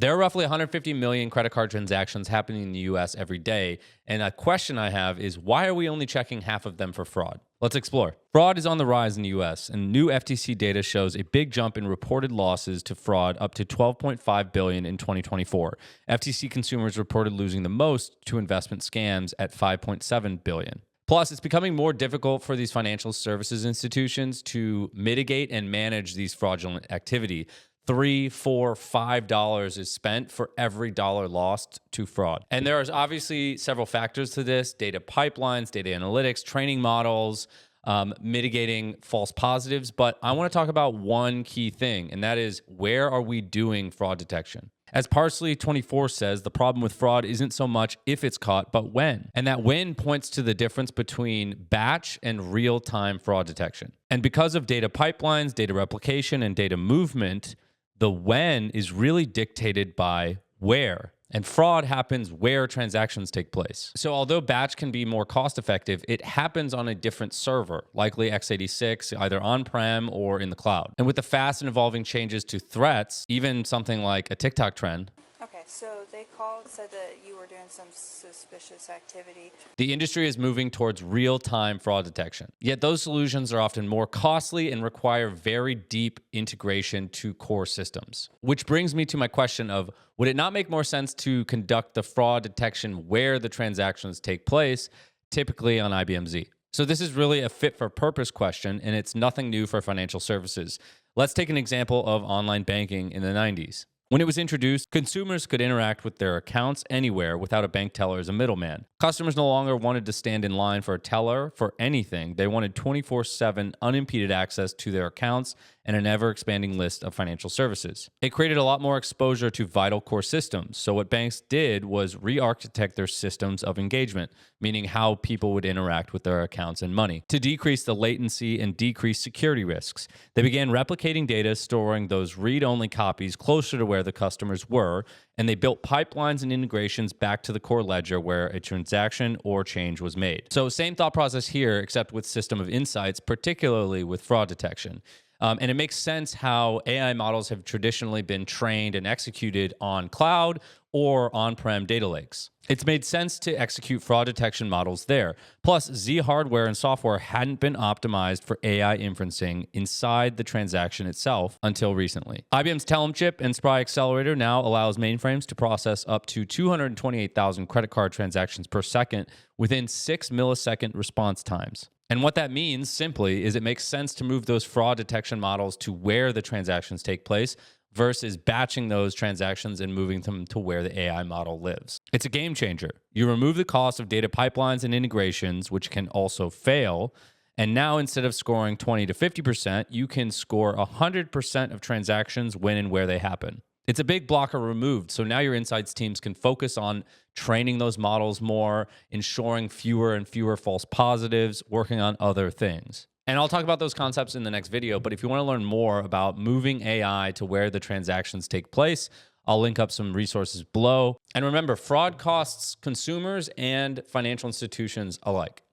There are roughly 150 million credit card transactions happening in the US every day. And a question I have is, why are we only checking half of them for fraud? Let's explore. Fraud is on the rise in the US, and new FTC data shows a big jump in reported losses to fraud, up to $12.5 billion in 2024. FTC consumers reported losing the most to investment scams at $5.7 billion. Plus, it's becoming more difficult for these financial services institutions to mitigate and manage these fraudulent activity. $3, $4, $5 is spent for every dollar lost to fraud. And there is obviously several factors to this: data pipelines, data analytics, training models, mitigating false positives. But I want to talk about one key thing, and that is, where are we doing fraud detection? As Parsley24 says, the problem with fraud isn't so much if it's caught, but when. And that when points to the difference between batch and real-time fraud detection. And because of data pipelines, data replication, and data movement, the when is really dictated by where. And fraud happens where transactions take place. So although batch can be more cost effective, it happens on a different server, likely x86, either on-prem or in the cloud. And with the fast and evolving changes to threats, even something like a TikTok trend. Okay, so they called, said that you were doing some suspicious activity. The industry is moving towards real-time fraud detection. Yet those solutions are often more costly and require very deep integration to core systems. Which brings me to my question of, would it not make more sense to conduct the fraud detection where the transactions take place, typically on IBM Z? So this is really a fit-for-purpose question, and it's nothing new for financial services. Let's take an example of online banking in the 90s. When it was introduced, consumers could interact with their accounts anywhere without a bank teller as a middleman. Customers no longer wanted to stand in line for a teller for anything. They wanted 24/7 unimpeded access to their accounts and an ever-expanding list of financial services. It created a lot more exposure to vital core systems. So what banks did was re-architect their systems of engagement, meaning how people would interact with their accounts and money, to decrease the latency and decrease security risks. They began replicating data, storing those read-only copies closer to where the customers were, and they built pipelines and integrations back to the core ledger where a transaction or change was made. So same thought process here, except with system of insights, particularly with fraud detection. And it makes sense how AI models have traditionally been trained and executed on cloud or on-prem data lakes. It's made sense to execute fraud detection models there. Plus, Z hardware and software hadn't been optimized for AI inferencing inside the transaction itself until recently. IBM's Telum chip and SPRY accelerator now allows mainframes to process up to 228,000 credit card transactions per second within 6 millisecond response times. And what that means, simply, is it makes sense to move those fraud detection models to where the transactions take place versus batching those transactions and moving them to where the AI model lives. It's a game changer. You remove the cost of data pipelines and integrations, which can also fail. And now, instead of scoring 20 to 50%, you can score 100% of transactions when and where they happen. It's a big blocker removed, so now your insights teams can focus on training those models more, ensuring fewer and fewer false positives, working on other things. And I'll talk about those concepts in the next video, but if you want to learn more about moving AI to where the transactions take place, I'll link up some resources below. And remember, fraud costs consumers and financial institutions alike.